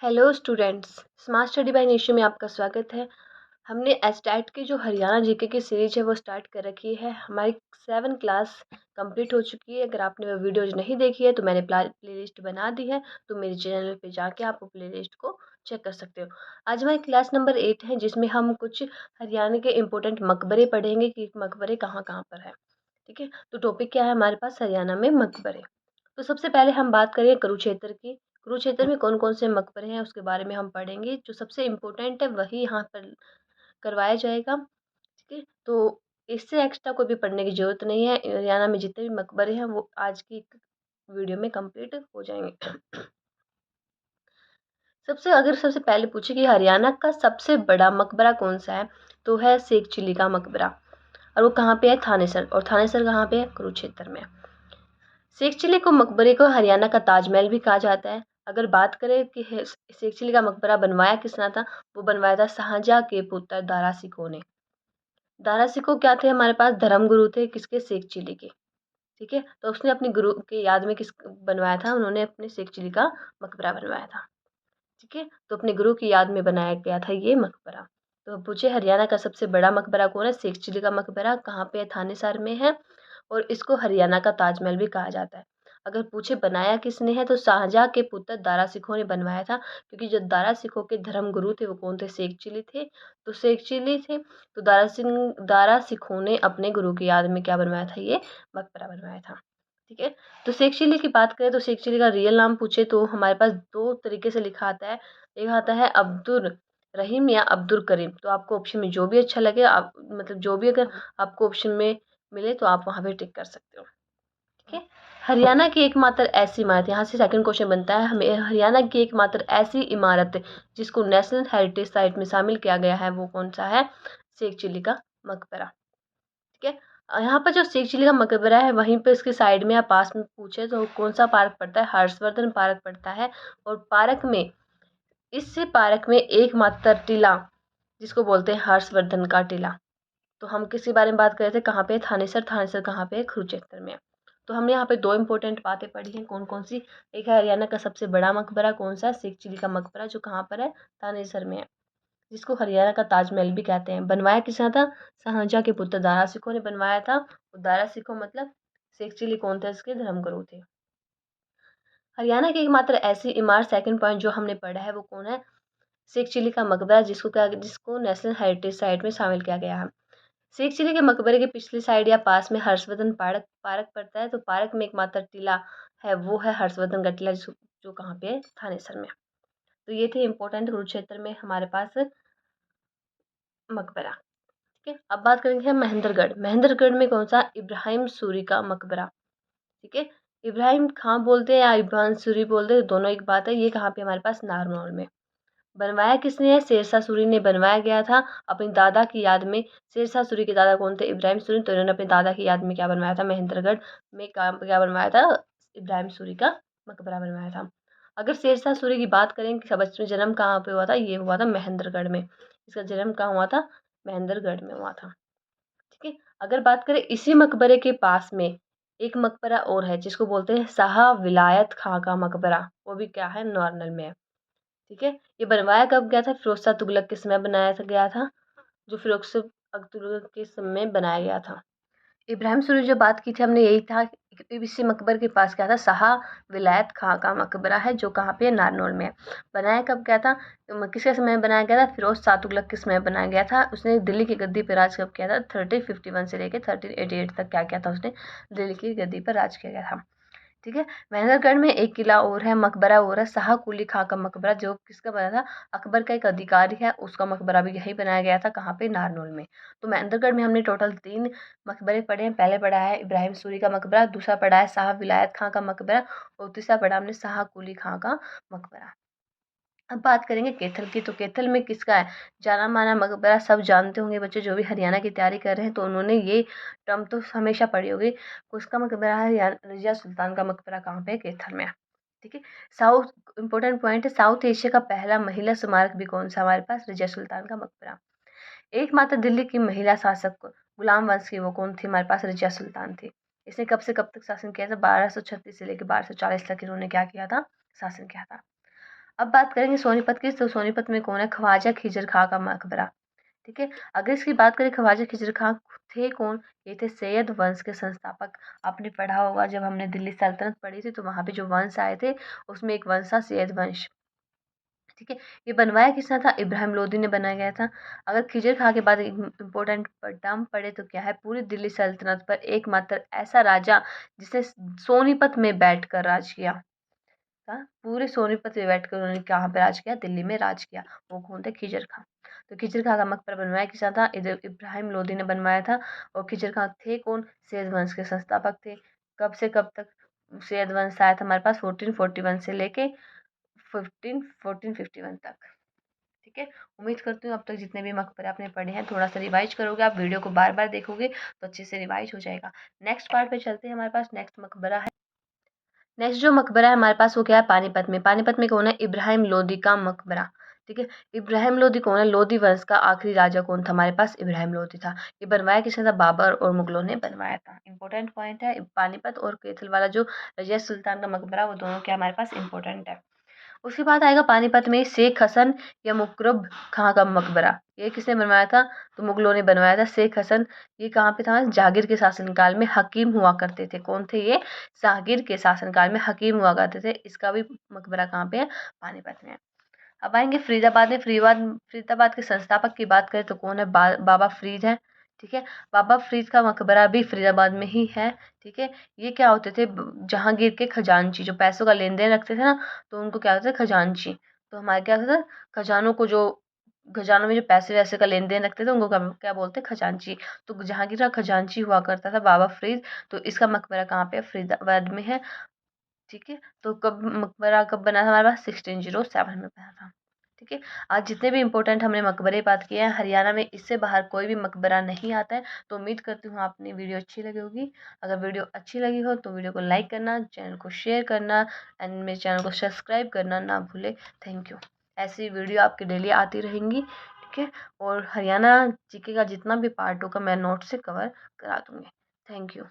Hello students, smart study bye Nishu में आपका स्वागत है। हमने एस्टैट की जो हरियाणा जीके की सीरीज है वो स्टार्ट कर रखी है। हमारी 7 क्लास कंप्लीट हो चुकी है। अगर आपने वो वीडियोज नहीं देखी है तो मैंने प्लेलिस्ट बना दी है, तो मेरे चैनल पे जाके आप वो प्लेलिस्ट को चेक कर सकते हो। आज हमारी क्लास नंबर 8 है, जिसमें हम कुछ हरियाणा के इम्पोर्टेंट मकबरे पढ़ेंगे कि मकबरे कहाँ कहाँ पर है। ठीक है, तो टॉपिक क्या है हमारे पास? हरियाणा में मकबरे। तो सबसे पहले हम बात करें कुरुक्षेत्र की। कुरुक्षेत्र में कौन कौन से मकबरे हैं उसके बारे में हम पढ़ेंगे। जो सबसे इम्पोर्टेंट है वही यहाँ पर करवाया जाएगा। ठीक है, तो इससे एक्स्ट्रा कोई भी पढ़ने की ज़रूरत नहीं है। हरियाणा में जितने भी मकबरे हैं वो आज की वीडियो में कंप्लीट हो जाएंगे। सबसे पहले पूछे कि हरियाणा का सबसे बड़ा मकबरा कौन सा है, तो है शेख चिल्ली का मकबरा। और वो कहाँ पे है? थानेसर। और थानेसर कहाँ पे है? कुरुक्षेत्र में। शेख चिल्ली को मकबरे को हरियाणा का ताजमहल भी कहा जाता है। अगर बात करें कि शेख चिल्ली का मकबरा बनवाया किसने था, वो बनवाया था शाहजहां के पुत्र दारा सिकों ने। दारा सिकों क्या थे? हमारे पास धर्मगुरु थे किसके? शेख चिल्ली के। ठीक है, तो उसने अपने गुरु के याद में किस बनवाया था? उन्होंने अपने शेख चिल्ली का मकबरा बनवाया था। ठीक है, तो अपने गुरु की याद में बनाया गया था ये मकबरा। तो अब पूछे हरियाणा का सबसे बड़ा मकबरा कौन है? शेख चिल्ली का मकबरा कहाँ पे है? थानेसर में है। और इसको हरियाणा का ताजमहल भी कहा जाता है। अगर पूछे बनाया किसने है, तो शाहजहां के पुत्र दारा सिकों ने बनवाया था। क्योंकि जो दारा सिकों के धर्म गुरु थे वो कौन थे? शेख चिल्ली थे। तो शेख चिल्ली थे, तो दारा सिकों ने अपने गुरु की याद में क्या बनवाया था? ये मकबरा बनवाया था। ठीक है, तो शेख चिल्ली की बात करें तो शेख चिल्ली का रियल नाम पूछे तो हमारे पास दो तरीके से लिखा आता है। एक आता है अब्दुल रहीम या अब्दुल करीम। तो आपको ऑप्शन में जो भी अच्छा लगे, आप मतलब जो भी अगर आपको ऑप्शन में मिले तो आप वहाँ पे टिक कर सकते हो। ठीक है, हरियाणा की एकमात्र ऐसी इमारत, यहाँ से सेकंड क्वेश्चन बनता है हमें, हरियाणा की एकमात्र ऐसी इमारत जिसको नेशनल हेरिटेज साइट में शामिल किया गया है वो कौन सा है? शेख चिल्ली का मकबरा। ठीक है, यहाँ पर जो शेख चिल्ली का मकबरा है वहीं पे इसके साइड में या पास में पूछे तो कौन सा पार्क पड़ता है? हर्षवर्धन पार्क पड़ता है। और पार्क में, इस पार्क में एकमात्र टीला जिसको बोलते हैं हर्षवर्धन का टीला। तो हम किसके बारे में बात कर रहे थे? कहाँ पे? थानेसर। थानेसर कहाँ पे है? कुरुक्षेत्र में। तो हमने यहाँ पे दो इंपॉर्टेंट बातें पढ़ी हैं। कौन कौन सी? एक है हरियाणा का सबसे बड़ा मकबरा कौन सा? शेख चिल्ली का मकबरा, जो कहाँ पर है? थानेसर में है, जिसको हरियाणा का ताजमहल भी कहते हैं। बनवाया किसने था? शाहजहां के पुत्र दारा सिकों ने बनवाया था। दारा सिकों मतलब शेख चिल्ली कौन थे? इसके धर्मगुरु थे। हरियाणा की एकमात्र ऐसी इमारत, सेकंड पॉइंट जो हमने पढ़ा है वो कौन है? शेख चिल्ली का मकबरा, जिसको नेशनल हेरिटेज साइट में शामिल किया गया है। शेख चिल्ली के मकबरे के पिछली साइड या पास में हर्षवर्धन पार्क पार्क पड़ता है। तो पार्क में एकमात्र टीला है वो है हर्षवर्धन का टीला, जो कहाँ पे है? थानेसर में। तो ये थे इंपॉर्टेंट कुरुक्षेत्र में हमारे पास मकबरा। ठीक है, अब बात करेंगे हम महेंद्रगढ़। महेंद्रगढ़ में कौन सा? इब्राहिम सूरी का मकबरा। ठीक है, इब्राहिम खां बोलते हैं या इब्राहिम सूरी बोलते हैं, दोनों एक बात है। ये कहाँ पे? हमारे पास नारनौल में। बनवाया किसने है? शेरशाह सूरी ने बनवाया गया था अपने दादा की याद में। शेरशाह सूरी के दादा कौन थे? इब्राहिम सूरी। तो इन्होंने अपने दादा की याद में क्या बनवाया था? महेंद्रगढ़ में क्या बनवाया था? इब्राहिम सूरी का मकबरा बनवाया था। अगर शेरशाह सूरी की बात करें कि सबसे जन्म कहाँ पे हुआ था, ये हुआ था महेंद्रगढ़ में। इसका जन्म कहाँ हुआ था? महेंद्रगढ़ में हुआ था। ठीक है, अगर बात करें इसी मकबरे के पास में एक मकबरा और है जिसको बोलते हैं शाह विलायत खां का मकबरा। वो भी क्या है? नारनौल में है। ठीक है, ये बनवाया कब गया था? फिरोज शाह तुगलक के समय बनाया गया था, जो फिरोज शाह तुगलक के समय बनाया गया था। इब्राहिम सूरी जो बात की थी हमने, यही था कि इसी मकबर के पास क्या था? शाह विलायत खां का मकबरा है, जो कहाँ पे है? नारनौल में है। बनाया कब गया था? किसके समय बनाया गया था? फिरोज शाह तुगलक के समय बनाया गया था। उसने दिल्ली की गद्दी पर राज कब किया था? 1351 से लेकर 1388 तक क्या किया था? उसने दिल्ली की गद्दी पर राज किया गया था। ठीक है, महेंद्रगढ़ में एक किला और है, मकबरा और है, शाह कुली खां का मकबरा, जो किसका बना था? अकबर का एक अधिकारी है, उसका मकबरा भी यही बनाया गया था। कहाँ पे? नारनौल में। तो महेंद्रगढ़ में हमने टोटल 3 मकबरे पढ़े हैं। पहले पढ़ा है इब्राहिम सूरी का मकबरा, दूसरा पढ़ा है शाह विलायत खां का मकबरा, और तीसरा पढ़ा हमने शाह कुली खां का मकबरा। अब बात करेंगे कैथल की। तो कैथल में किसका है? जाना माना मकबरा, सब जानते होंगे बच्चे जो भी हरियाणा की तैयारी कर रहे हैं, तो उन्होंने ये टर्म तो हमेशा पढ़ी होगी। उसका मकबरा है रजिया सुल्तान का मकबरा। कहाँ पे है? कैथल में। ठीक है, साउथ इंपॉर्टेंट पॉइंट है, साउथ एशिया का पहला महिला स्मारक भी कौन सा हमारे पास? रजिया सुल्तान का मकबरा। एकमात्र दिल्ली की महिला शासक गुलाम वंश की वो कौन थी? हमारे पास रजिया सुल्तान थी। इसने कब से कब तक शासन किया था? 1236 से लेकर 1240 तक इन्होंने क्या किया था? शासन किया था। अब बात करेंगे सोनीपत की, तो सोनीपत में कौन है? ख्वाजा खिजर खां का मकबरा। ठीक है, अगर इसकी बात करें ख्वाजा खिजर खां थे कौन? ये थे सैयद वंश के संस्थापक। आपने पढ़ा होगा जब हमने दिल्ली सल्तनत पढ़ी थी, तो वहाँ पे जो वंश आए थे उसमें एक वंश था सैयद वंश। ठीक है, ये बनवाया किसने था? इब्राहिम लोदी ने बनाया गया था। अगर खिजर खां के बाद इम्पोर्टेंट टर्म पढ़े तो क्या है? पूरी दिल्ली सल्तनत पर एकमात्र ऐसा राजा जिसने सोनीपत में बैठकर राज किया था। पूरे सोनीपत में बैठकर उन्होंने कहाँ पे राज किया? दिल्ली में राज किया। वो कौन थे? खिजर खां। तो खिजर खां का मकबरा बनवाया किसने था? इधर इब्राहिम लोदी ने बनवाया था। और खिजर खां थे कौन? सैयद वंश के संस्थापक थे। कब से कब तक सैयद वंश आया था हमारे पास? 1441 से लेके 1451 तक। ठीक है, उम्मीद करती हूँ अब तक जितने भी मकबरे आपने पढ़े हैं थोड़ा सा रिवाइज करोगे, आप वीडियो को बार बार देखोगे तो अच्छे से रिवाइज हो जाएगा। नेक्स्ट पार्ट पे चलते हैं, हमारे पास नेक्स्ट मकबरा है। नेक्स्ट जो मकबरा है हमारे पास वो क्या है? पानीपत में। पानीपत में कौन है? इब्राहिम लोदी का मकबरा। ठीक है, इब्राहिम लोदी कौन है? लोदी वंश का आखिरी राजा कौन था हमारे पास? इब्राहिम लोदी था। ये बनवाया किसने था? बाबर और मुगलों ने बनवाया था। इंपॉर्टेंट पॉइंट है, पानीपत और कैथल वाला जो रजिया सुल्तान का मकबरा, वो दोनों क्या हमारे पास इंपॉर्टेंट है। उसके बाद आएगा पानीपत में शेख हसन या मुकरब खां का मकबरा। ये किसने बनवाया था? तो मुगलों ने बनवाया था। शेख हसन, ये कहाँ पे था? जहांगीर के शासनकाल में हकीम हुआ करते थे। कौन थे ये? जहांगीर के शासनकाल में हकीम हुआ करते थे। इसका भी मकबरा कहाँ पे है? पानीपत में। अब आएंगे फरीदाबाद में। फरीदाबाद के संस्थापक की बात करें तो कौन है? बाबा फरीद है। ठीक है, बाबा फरीद का मकबरा भी फरीदाबाद में ही है। ठीक है, ये क्या होते थे? जहांगीर के खजांची, जो पैसों का लेन देन रखते थे ना, तो उनको क्या होता था? खजांची। तो हमारे क्या होता था? खजानों को जो खजानों में जो पैसे वैसे का लेन देन रखते थे उनको क्या क्या बोलते? खजांची। तो जहांगीर का खजांची हुआ करता था बाबा फरीद। तो इसका मकबरा कहाँ पे है? फरीदाबाद में है। ठीक है, तो कब मकबरा कब बना था हमारे पास? 1607 में बना था। ठीक है, आज जितने भी इंपॉर्टेंट हमने मकबरे बात किए हैं, हरियाणा में इससे बाहर कोई भी मकबरा नहीं आता है। तो उम्मीद करती हूँ आपने वीडियो अच्छी लगी होगी। अगर वीडियो अच्छी लगी हो तो वीडियो को लाइक करना, चैनल को शेयर करना एंड मेरे चैनल को सब्सक्राइब करना ना भूले। Thank you. ऐसी वीडियो आपकी डेली आती रहेंगी। ठीक है, और हरियाणा जीके का जितना भी पार्ट होगा मैं नोट से कवर करा दूँगी। Thank you.